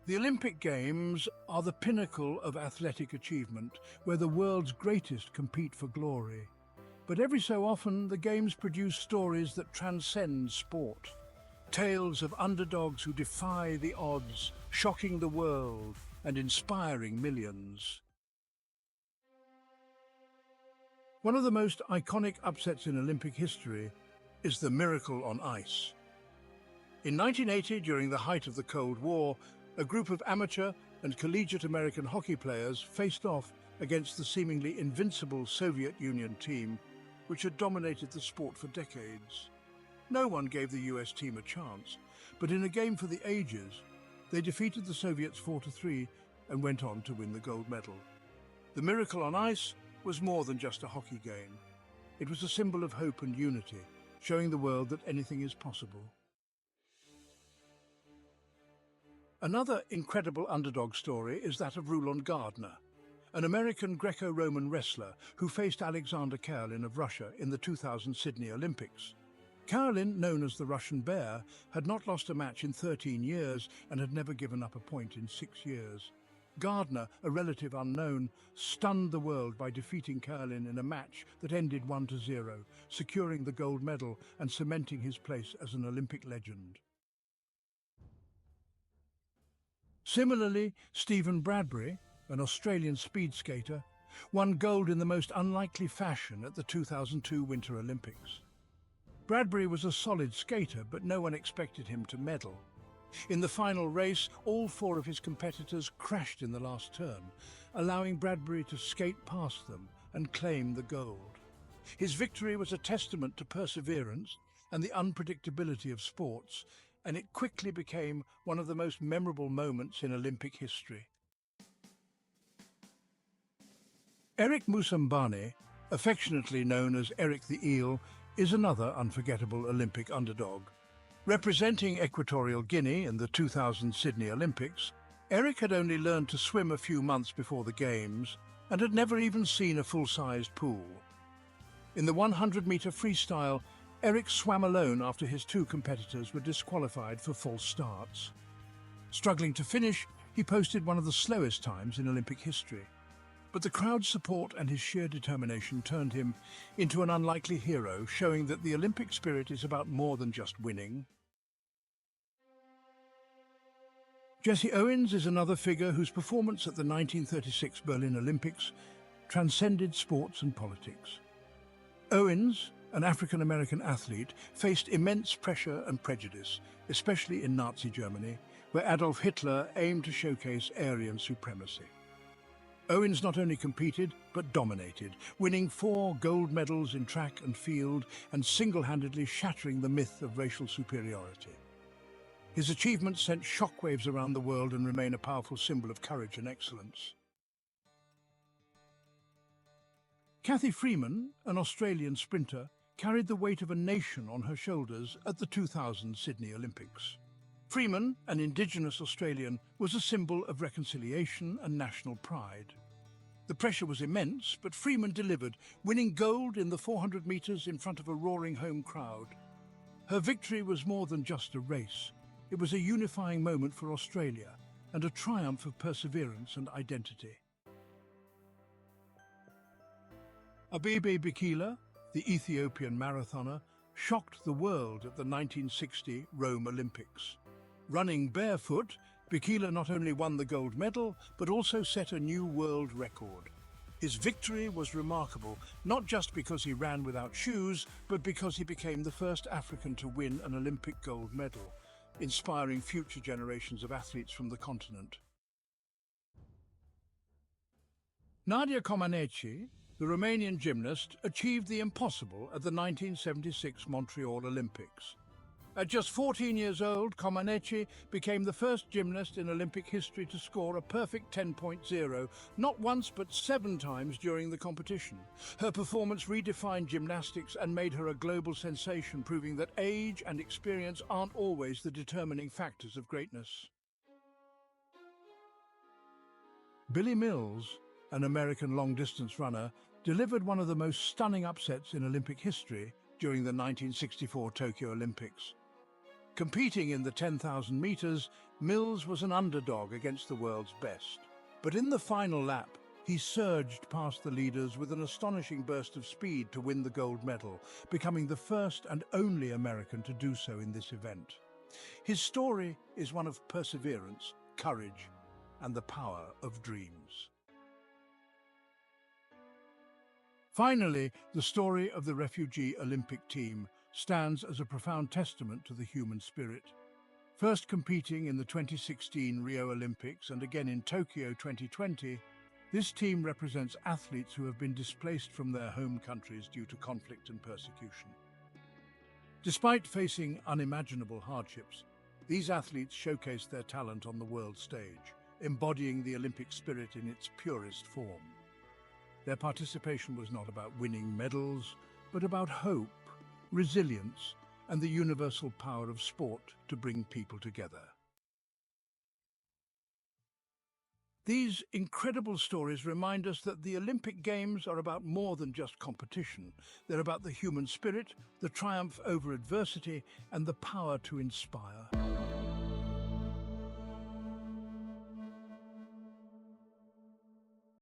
The Olympic Games are the pinnacle of athletic achievement, where the world's greatest compete for glory. But every so often, the Games produce stories that transcend sport. Tales of underdogs who defy the odds, shocking the world and inspiring millions. One of the most iconic upsets in Olympic history is the miracle on ice. In 1980, during the height of the Cold War, a group of amateur and collegiate American hockey players faced off against the seemingly invincible Soviet Union team, which had dominated the sport for decades. No one gave the US team a chance, but in a game for the ages, they defeated the Soviets 4-3 and went on to win the gold medal. The miracle on ice was more than just a hockey game. It was a symbol of hope and unity, showing the world that anything is possible. Another incredible underdog story is that of Rulon Gardner, an American Greco-Roman wrestler who faced Alexander Karelin of Russia in the 2000 Sydney Olympics. Karelin, known as the Russian Bear, had not lost a match in 13 years and had never given up a point in 6 years. Gardner, a relative unknown, stunned the world by defeating Karelin in a match that ended 1-0, securing the gold medal and cementing his place as an Olympic legend. Similarly, Bradbury, an Australian speed skater, won gold in the most unlikely fashion at the 2002 Winter Olympics. Bradbury was a solid skater, but no one expected him to medal. In the final race, all 4 of his competitors crashed in the last turn, allowing Bradbury to skate past them and claim the gold. His victory was a testament to perseverance and the unpredictability of sports, and it quickly became one of the most memorable moments in Olympic history. Eric Musambani, affectionately known as Eric the Eel, is another unforgettable Olympic underdog. Representing Equatorial Guinea in the 2000 Sydney Olympics, Eric had only learned to swim a few months before the Games and had never even seen a full-sized pool. In the 100-metre freestyle, Eric swam alone after his 2 competitors were disqualified for false starts. Struggling to finish, he posted one of the slowest times in Olympic history. But the crowd's support and his sheer determination turned him into an unlikely hero, showing that the Olympic spirit is about more than just winning. Owens is another figure whose performance at the 1936 Berlin Olympics transcended sports and politics. Owens, an African-American athlete, faced immense pressure and prejudice, especially in Nazi Germany, where Adolf Hitler aimed to showcase Aryan supremacy. Owens not only competed, but dominated, winning 4 gold medals in track and field and single-handedly shattering the myth of racial superiority. His achievements sent shockwaves around the world and remain a powerful symbol of courage and excellence. Cathy Freeman, an Australian sprinter, carried the weight of a nation on her shoulders at the 2000 Sydney Olympics. Freeman, an Indigenous Australian, was a symbol of reconciliation and national pride. The pressure was immense, but Freeman delivered, winning gold in the 400 metres in front of a roaring home crowd. Her victory was more than just a race. It was a unifying moment for Australia and a triumph of perseverance and identity. Abebe Bikila, the Ethiopian marathoner, shocked the world at the 1960 Rome Olympics. Running barefoot, Bikila not only won the gold medal, but also set a new world record. His victory was remarkable, not just because he ran without shoes, but because he became the first African to win an Olympic gold medal, inspiring future generations of athletes from the continent. Nadia Comăneci, the Romanian gymnast, achieved the impossible at the 1976 Montreal Olympics. At just 14 years old, Comăneci became the first gymnast in Olympic history to score a perfect 10.0, not once but 7 times during the competition. Her performance redefined gymnastics and made her a global sensation, proving that age and experience aren't always the determining factors of greatness. Billy Mills, an American long-distance runner, delivered one of the most stunning upsets in Olympic history during the 1964 Tokyo Olympics. Competing in the 10,000 meters, Mills was an underdog against the world's best. But in the final lap, he surged past the leaders with an astonishing burst of speed to win the gold medal, becoming the first and only American to do so in this event. His story is one of perseverance, courage, and the power of dreams. Finally, the story of the Refugee Olympic team stands as a profound testament to the human spirit. First competing in the 2016 Rio Olympics and again in Tokyo 2020, this team represents athletes who have been displaced from their home countries due to conflict and persecution. Despite facing unimaginable hardships, these athletes showcased their talent on the world stage, embodying the Olympic spirit in its purest form. Their participation was not about winning medals, but about hope, resilience, and the universal power of sport to bring people together. These incredible stories remind us that the Olympic Games are about more than just competition. They're about the human spirit, the triumph over adversity, and the power to inspire.